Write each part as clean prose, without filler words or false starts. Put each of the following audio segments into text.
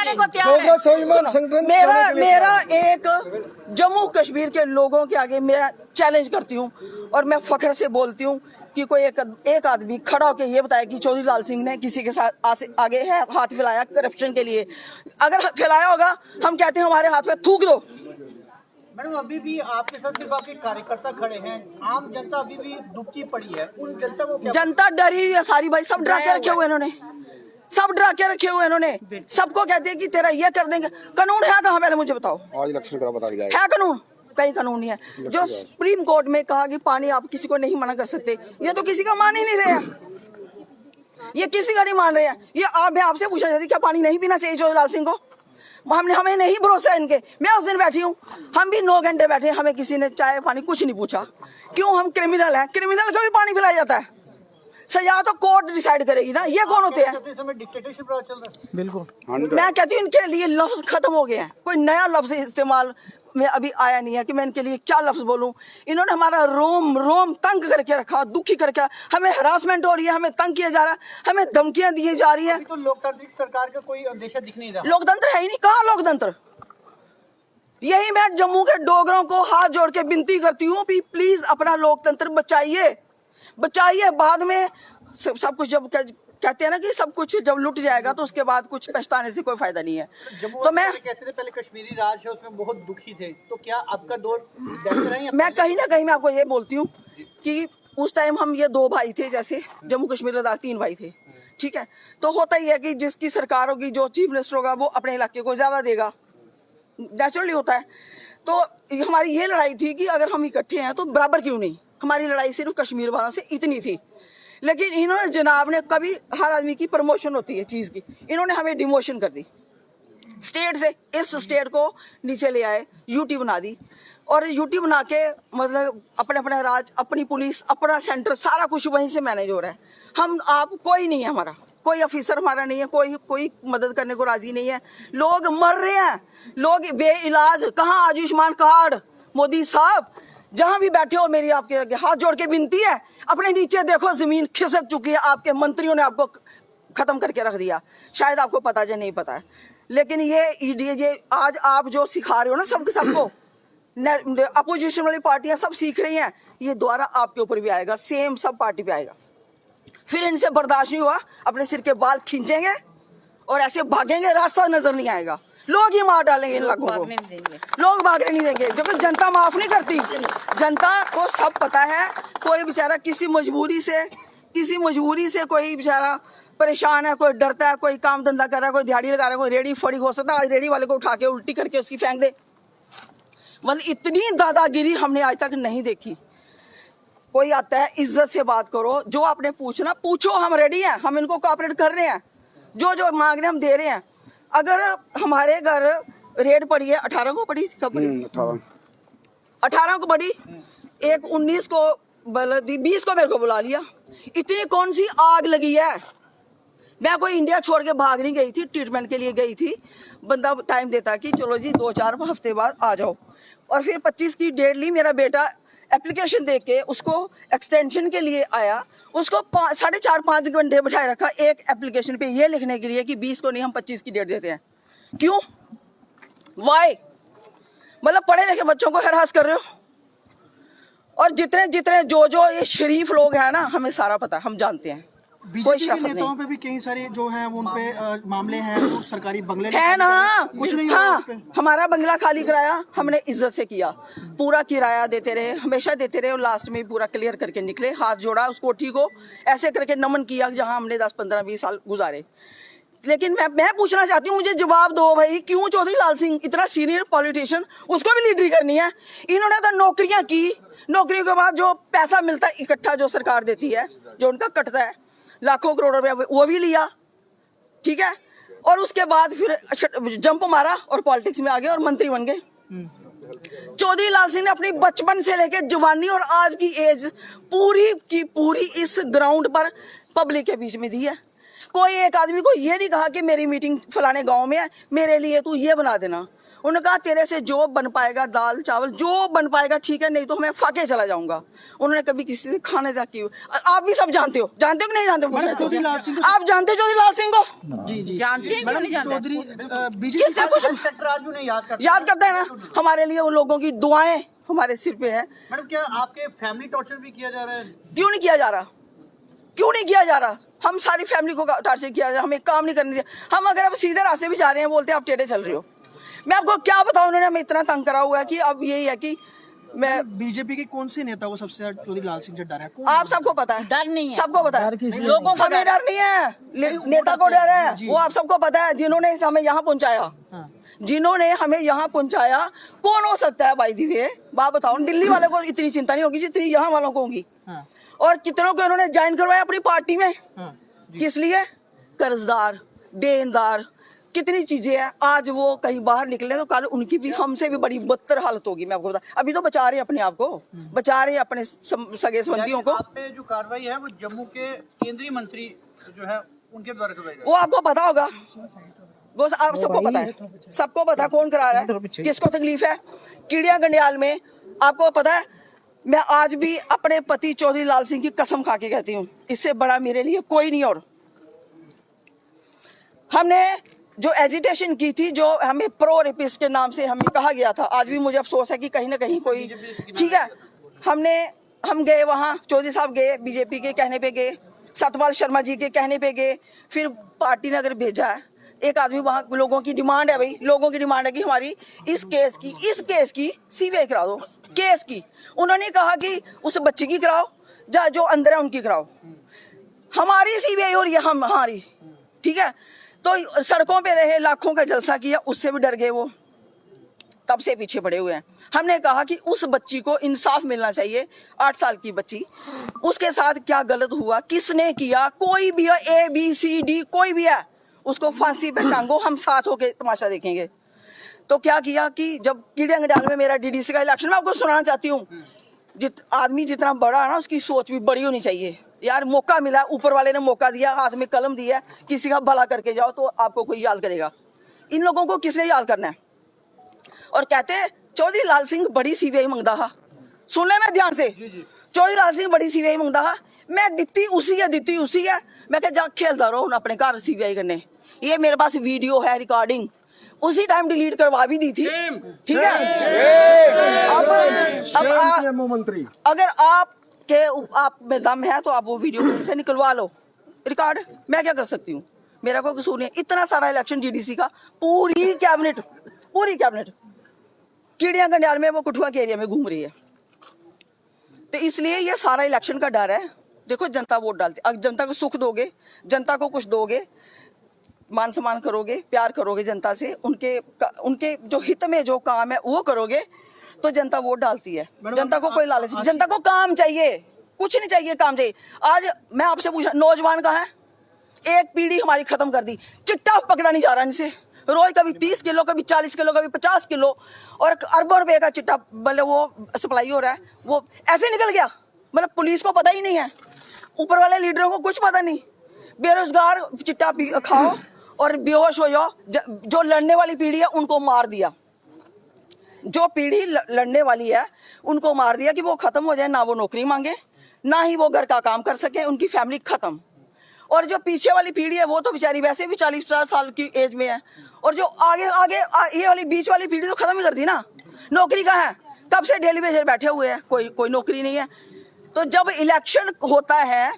जाने को तैयार है। मेरा एक जम्मू कश्मीर के लोगों के आगे मैं चैलेंज करती हूँ और मैं फख्र से बोलती हूँ कि कोई एक आदमी खड़ा होकर ये बताया कि चौधरी लाल सिंह ने किसी के साथ आगे है हाथ फैलाया करप्शन के लिए। अगर फैलाया होगा हम कहते हैं हमारे हाथ में थूक दो। मैडम अभी भी आपके साथ सिर्फ आपके कार्यकर्ता खड़े हैं, आम जनता अभी भी दुबकी पड़ी है, उन जनता को क्या? जनता डरी हुई है सारी भाई, सब डरा के रखे हुए इन्होंने, सब डरा के रखे हुए इन्होंने। सबको कहते हैं कि तेरा ये कर देंगे। कानून है कहाँ पहले मुझे बताओ। आज इलेक्शन का बता दिया है कानून? कहीं कानून नहीं है। जो सुप्रीम कोर्ट में कहा कि पानी आप किसी को नहीं मना कर सकते, ये तो किसी का मान ही नहीं रहे हैं। ये किसी का नहीं मान रहे हैं। ये आपसे पूछा जाती क्या पानी नहीं पीना चाहिए चौधरी लाल सिंह को? हमें नहीं भरोसा है इनके। मैं उस दिन बैठी हूँ, हम भी 9 घंटे बैठे, हमें किसी ने चाय पानी कुछ नहीं पूछा। क्यों? हम क्रिमिनल हैं। क्रिमिनल को भी पानी पिलाया जाता है। सजा तो कोर्ट डिसाइड करेगी ना। ये कौन होते हैं? डिक्टेटरशिप चल रहा है। बिल्कुल। मैं कहती हूँ इनके लिए लफ्ज खत्म हो गए हैं। कोई नया लफ्ज इस्तेमाल में अभी आया नहीं है कि मैं इनके लिए क्या लफ्ज बोलूं। इन्होंने हमारा रोम तंग करके रखा, दुखी करके। हमें हरासमेंट हो रही है, हमें तंग किया जा रहा है, हमें धमकियां दी जा रही है। तो लोकतांत्रिक सरकार का कोई अंदेशा दिख नहीं रहा। लोकतंत्र है ही नहीं। कहाँ लोकतंत्र? यही मैं जम्मू के डोगरों को हाथ जोड़ के विनती करती हूँ कि प्लीज अपना लोकतंत्र बचाइए, बचाइए। बाद में सब कुछ जब कहते हैं ना कि सब कुछ जब लुट जाएगा तो उसके बाद कुछ पछताने से कोई फायदा नहीं है। तो मैं कहते थे पहले कश्मीरी राज है उसमें बहुत दुखी थे, तो क्या आपका दौर बेहतर है? मैं कहीं ना कहीं मैं आपको ये बोलती हूँ कि उस टाइम हम ये 2 भाई थे, जैसे जम्मू कश्मीर लद्दाख 3 भाई थे, ठीक है। तो होता ही है कि जिसकी सरकार होगी, जो चीफ मिनिस्टर होगा, वो अपने इलाके को ज्यादा देगा, नेचुरली होता है। तो हमारी ये लड़ाई थी कि अगर हम इकट्ठे हैं तो बराबर क्यों नहीं। हमारी लड़ाई सिर्फ कश्मीर वालों से इतनी थी। लेकिन इन्होंने जनाब ने कभी, हर आदमी की प्रमोशन होती है चीज की, इन्होंने हमें डिमोशन कर दी। स्टेट से इस स्टेट को नीचे ले आए, यूटी बना दी। और यूटी बना के मतलब अपने राज, अपनी पुलिस, अपना सेंटर, सारा कुछ वहीं से मैनेज हो रहा है। हम आप कोई नहीं है, हमारा कोई ऑफिसर हमारा नहीं है, कोई मदद करने को राजी नहीं है। लोग मर रहे हैं, लोग बेइलाज। कहाँ आयुष्मान कार्ड? मोदी साहब जहां भी बैठे हो, मेरी आपके आगे हाथ जोड़ के विनती है, अपने नीचे देखो, जमीन खिसक चुकी है। आपके मंत्रियों ने आपको खत्म करके रख दिया। शायद आपको पता है, नहीं पता है। लेकिन ये आज आप जो सिखा रहे हो ना सबको, अपोजिशन वाली पार्टियां सब सीख रही हैं, ये दोबारा आपके ऊपर भी आएगा, सेम सब पार्टी पे आएगा। फिर इनसे बर्दाश्त नहीं हुआ, अपने सिर के बाल खींचेंगे और ऐसे भागेंगे, रास्ता नजर नहीं आएगा। लोग ही मार डालेंगे इन लोगों को, लोग भागने नहीं देंगे। जब जनता माफ नहीं करती, जनता को सब पता है। कोई बेचारा किसी मजबूरी से कोई बेचारा परेशान है, कोई डरता है, कोई काम धंधा कर रहा है, कोई दिहाड़ी लगा रहा है, कोई रेडी फड़ी हो सकता है, आज रेडी वाले को उठा के उल्टी करके उसकी फेंक दे। मतलब इतनी दादागिरी हमने आज तक नहीं देखी। कोई आता है, इज्जत से बात करो, जो आपने पूछना पूछो, हम रेडी हैं, हम इनको कोऑपरेट कर रहे हैं, जो मांग रहे हैं हम दे रहे हैं। अगर हमारे घर रेड पड़ी है, 18 को पड़ी, कब पड़ी? 18 को पड़ी, एक 19 को 20 को मेरे को बुला लिया। इतनी कौन सी आग लगी है? मैं कोई इंडिया छोड़ के भाग नहीं गई थी, ट्रीटमेंट के लिए गई थी। बंदा टाइम देता कि चलो जी 2-4 हफ्ते बाद आ जाओ, और फिर 25 की डेट ली। मेरा बेटा एप्लीकेशन दे के उसको एक्सटेंशन के लिए आया, उसको 4.5-5 घंटे बैठाए रखा एक एप्लीकेशन पे ये लिखने के लिए कि 20 को नहीं, हम 25 की डेट देते हैं। क्यों? वाई? मतलब पढ़े लिखे बच्चों को हरास कर रहे हो। और जितने जो ये शरीफ लोग हैं ना, हमें सारा पता है, हम जानते हैं। बीजेपी के नेताओं पे भी कई सारे जो हैं वो उन पे मामले हैं, वो सरकारी बंगले है ना, कुछ नहीं। हाँ, हमारा बंगला खाली कराया, हमने इज्जत से किया, पूरा किराया देते रहे, हमेशा देते रहे, और लास्ट में पूरा क्लियर करके निकले। हाथ जोड़ा उस कोठी को, ऐसे करके नमन किया जहां हमने 10-15-20 साल गुजारे। लेकिन मैं पूछना चाहती हूँ, मुझे जवाब दो भाई, क्यों चौधरी लाल सिंह इतना सीनियर पॉलिटिशियन, उसको भी लीडरी करनी है? इन्होंने तो नौकरियां की, नौकरियों के बाद जो पैसा मिलता है इकट्ठा, जो सरकार देती है, जो उनका कटता है लाखों करोड़ रुपया, वो भी लिया, ठीक है। और उसके बाद फिर जंप मारा और पॉलिटिक्स में आ गए और मंत्री बन गए। चौधरी लाल सिंह ने अपनी बचपन से लेकर जवानी और आज की एज पूरी की पूरी इस ग्राउंड पर पब्लिक के बीच में दी है। कोई एक आदमी को ये नहीं कहा कि मेरी मीटिंग फलाने गांव में है, मेरे लिए तू ये बना देना। उन्होंने कहा तेरे से जो बन पाएगा दाल चावल जो बन पाएगा ठीक है, नहीं तो मैं फाके चला जाऊंगा। उन्होंने कभी किसी से खाने तक की। आप भी सब जानते हो कि नहीं जानते हो? चौधरी लाल सिंह आप जानते हो चौधरी लाल सिंह को? जी जी जानते हैं क्यों नहीं जानते? चौधरी किससे कुछ सेक्टर आज भी नहीं याद करते हैं ना? हमारे लिए उन लोगों की दुआएं हमारे सिर पे है। मैडम क्या आपके फैमिली टॉर्चर भी किया जा रहा है? क्यों नहीं किया जा रहा? क्यों नहीं किया जा रहा? हम सारी फैमिली को टार्चर किया जा रहा है, हमें काम नहीं करने दिया। हम अगर अब सीधे रास्ते भी जा रहे हैं, बोलते हैं आप टेढ़े चल रहे हो। मैं आपको क्या बताऊं, उन्होंने हमें इतना तंग करा हुआ है कि अब यही है कि मैं बीजेपी के कौन से नेता को सबसे ज्यादा चौधरी लाल सिंह से डर है? आप सबको पता है, डर नहीं है, सबको पता है, लोगों को हमें डर नहीं है, नेता को डर है। वो आप सबको पता है, जिन्होंने हमें यहाँ पहुंचाया, जिन्होंने हमें यहाँ पहुंचाया कौन हो सकता है? भाई दिव्य बात बताओ, दिल्ली वाले को इतनी चिंता नहीं होगी जितनी यहाँ वालों को होगी। और कितनों को उन्होंने ज्वाइन करवाया अपनी पार्टी में, किस लिए? कर्जदार, देनदार, कितनी चीजें हैं। आज वो कहीं बाहर निकले तो कल उनकी भी हमसे भी बड़ी बदतर हालत होगी। मैं आपको बता, अभी तो बचा रहे हैं अपने आप को, बचा रहे हैं अपने सगे संबंधियों को। आप पे जो कार्रवाई है वो जम्मू के केंद्रीय मंत्री जो है उनके द्वारा करवाई वो आपको पता होगा, वो आप सबको पता है, सबको पता कौन करा रहा है, किसको तकलीफ है। कीड़िया गंडियाल में आपको पता है, मैं आज भी अपने पति चौधरी लाल सिंह की कसम खा के कहती हूँ, इससे बड़ा मेरे लिए कोई नहीं। और हमने जो एजिटेशन की थी, जो हमें प्रो रेपिस्ट के नाम से हमें कहा गया था, आज भी मुझे अफसोस है कि कहीं ना कहीं कोई, ठीक है, हम गए वहाँ, चौधरी साहब गए, बीजेपी के कहने पे गए, सतपाल शर्मा जी के कहने पे गए, फिर पार्टी ने अगर भेजा है एक आदमी वहाँ, लोगों की डिमांड है भाई, लोगों की डिमांड है कि हमारी इस केस की सीबीआई करा दो, केस की। उन्होंने कहा कि उस बच्ची की कराओ, जो अंदर है उनकी कराओ, हमारी सीबीआई और ये हमारी, ठीक है। तो सड़कों पे रहे, लाखों का जलसा किया, उससे भी डर गए वो, तब से पीछे पड़े हुए हैं। हमने कहा कि उस बच्ची को इंसाफ मिलना चाहिए, 8 साल की बच्ची, उसके साथ क्या गलत हुआ, किसने किया, कोई भी है, ABCD कोई भी है, उसको फांसी पे टांगो, हम साथ होके तमाशा देखेंगे। तो क्या किया कि जब कीड़िया गंडियाल में मेरा DDC का इलेक्शन, मैं आपको सुनाना चाहती हूँ, आदमी जितना बड़ा है ना उसकी सोच भी बड़ी होनी चाहिए। यार मौका मिला, ऊपर वाले ने मौका दिया, हाथ में कलम दिया, किसी का भला करके जाओ तो आपको कोई याद करेगा। इन लोगों को किसने याद करना है? और कहते चौधरी लाल सिंह बड़ी सीबीआई मंगदा हा, सुन ले मैं ध्यान से, चौधरी लाल सिंह बड़ी सीबीआई मंगदा हा, मैं दित्ती उसी है। मैं कह जा खेलता रहो अपने घर सीबीआई करने। ये मेरे पास वीडियो है, रिकॉर्डिंग, उसी टाइम डिलीट करवा भी दी थी, ठीक है। अब अगर आप में दम है तो आप वो वीडियो से निकलवा लो, रिकॉर्ड, मैं क्या कर सकती हूँ, मेरा कोई कसूर नहीं। इतना सारा इलेक्शन DDC का, पूरी कैबिनेट कीड़िया गंडियाल में, वो कठुआ के एरिया में घूम रही है। तो इसलिए ये सारा इलेक्शन का डर है। देखो जनता वोट डालती, अगर जनता को सुख दोगे, जनता को कुछ दोगे, मान सम्मान करोगे, प्यार करोगे जनता से, उनके जो हित में जो काम है वो करोगे, तो जनता वोट डालती है। जनता को कोई लालच नहीं, जनता को काम चाहिए, कुछ नहीं चाहिए, काम चाहिए। आज मैं आपसे पूछा, नौजवान कहाँ है? एक पीढ़ी हमारी खत्म कर दी, चिट्टा पकड़ा नहीं जा रहा इनसे, रोज कभी 30 किलो, कभी 40 किलो, कभी 50 किलो, और अरबों रुपए का चिट्टा मतलब वो सप्लाई हो रहा है, वो ऐसे निकल गया, मतलब पुलिस को पता ही नहीं है, ऊपर वाले लीडरों को कुछ पता नहीं। बेरोजगार चिट्टा खाओ और बेहोश हो जाओ। जो लड़ने वाली पीढ़ी है उनको मार दिया, जो पीढ़ी लड़ने वाली है उनको मार दिया कि वो खत्म हो जाए, ना वो नौकरी मांगे, ना ही वो घर का काम कर सके, उनकी फैमिली खत्म। और जो पीछे वाली पीढ़ी है वो तो बेचारी वैसे भी 40-50 साल की एज में है, और जो आगे ये वाली बीच वाली पीढ़ी तो खत्म ही कर दी ना। नौकरी कहाँ है? कब से डेली वेज बैठे हुए हैं, कोई नौकरी नहीं है। तो जब इलेक्शन होता है,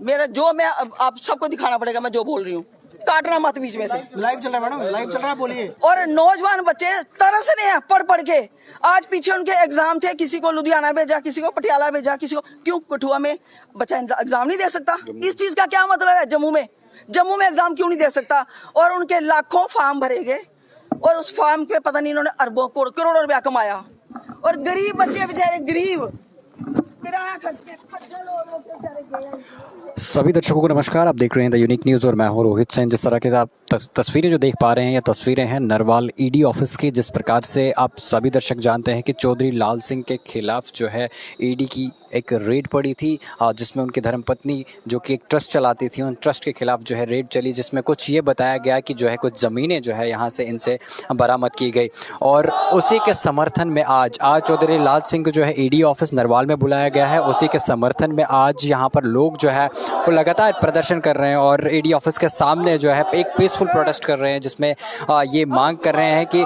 मैं आप सबको दिखाना पड़ेगा, मैं जो बोल रही हूँ, काटना मत बीच में से। लाइव चल रहा है मैडम, लाइव चल रहा है, बोलिए। और नौजवान बच्चे तरस रहे हैं पढ़ के। आज पीछे उनके एग्जाम थे, किसी को लुधियाना भेजा, किसी को पटियाला भेजा, किसी को, क्यों कठुआ में बच्चा एग्जाम नहीं दे सकता? इस चीज का क्या मतलब है? जम्मू में एग्जाम क्यों नहीं दे सकता? और उनके लाखों फॉर्म भरे गए, और उस फॉर्म पे पता नहीं इन्होंने अरबों करोड़ों रुपया कमाया, और गरीब बच्चे बेचारे गरीब किराया खर्च के सभी दर्शकों को नमस्कार, आप देख रहे हैं द यूनिक न्यूज़ और मैं हूं रोहित सेन। जिस तरह के आप तस्वीरें जो देख पा रहे हैं ये तस्वीरें हैं नरवाल ईडी ऑफिस की। जिस प्रकार से आप सभी दर्शक जानते हैं कि चौधरी लाल सिंह के खिलाफ जो है ईडी की एक रेड पड़ी थी, जिसमें उनकी धर्मपत्नी जो कि एक ट्रस्ट चलाती थी, उन ट्रस्ट के खिलाफ जो है रेड चली, जिसमें कुछ ये बताया गया कि जो है कुछ ज़मीनें जो है यहाँ से इनसे बरामद की गई। और उसी के समर्थन में आज चौधरी लाल सिंह को जो है ईडी ऑफिस नरवाल में बुलाया गया है। उसी के समर्थन में आज यहाँ पर लोग जो है वो लगातार प्रदर्शन कर रहे हैं और ईडी ऑफिस के सामने जो है एक पीसफुल प्रोटेस्ट कर रहे हैं, जिसमें ये मांग कर रहे हैं कि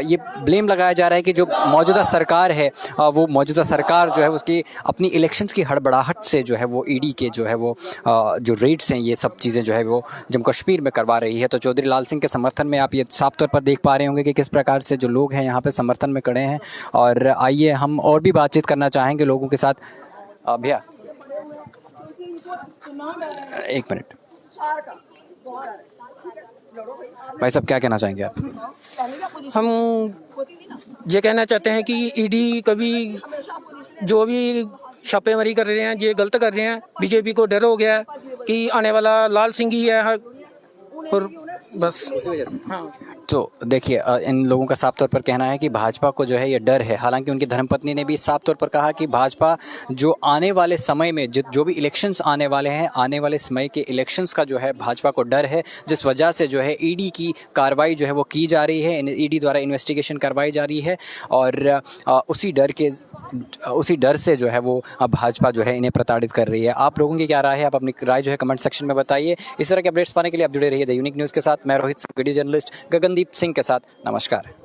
ये ब्लेम लगाया जा रहा है कि जो मौजूदा सरकार है वो मौजूदा सरकार जो है उसकी अपनी इलेक्शंस की हड़बड़ाहट से जो है वो ईडी के जो है वो जो रेड्स हैं ये सब चीज़ें जो है वो जम्मू कश्मीर में करवा रही है। तो चौधरी लाल सिंह के समर्थन में आप ये साफ तौर पर देख पा रहे होंगे कि किस प्रकार से जो लोग हैं यहाँ पे समर्थन में खड़े हैं। और आइए हम और भी बातचीत करना चाहेंगे लोगों के साथ। भैया एक मिनट, भाई साहब क्या कहना चाहेंगे आप? हम ये कहना चाहते हैं कि ईडी कभी जो भी छापेमारी कर रहे हैं ये गलत कर रहे हैं। बीजेपी को डर हो गया है कि आने वाला लाल सिंह ही है और बस हाँ। तो देखिए इन लोगों का साफ तौर पर कहना है कि भाजपा को जो है ये डर है। हालांकि उनकी धर्मपत्नी ने भी साफ तौर पर कहा कि भाजपा जो आने वाले समय में जो भी इलेक्शंस आने वाले हैं, आने वाले समय के इलेक्शंस का जो है भाजपा को डर है, जिस वजह से जो है ईडी की कार्रवाई जो है वो की जा रही है, ईडी द्वारा इन्वेस्टिगेशन करवाई जा रही है। और उसी डर से जो है वो भाजपा जो है इन्हें प्रताड़ित कर रही है। आप लोगों की क्या राय है? आप अपनी राय जो है कमेंट सेक्शन में बताइए। इस तरह के अपडेट्स पाने के लिए आप जुड़े रहिए द यूनिक न्यूज़ के साथ। मैं रोहित, वीडियो जर्नलिस्ट गगनदीप सिंह के साथ। नमस्कार।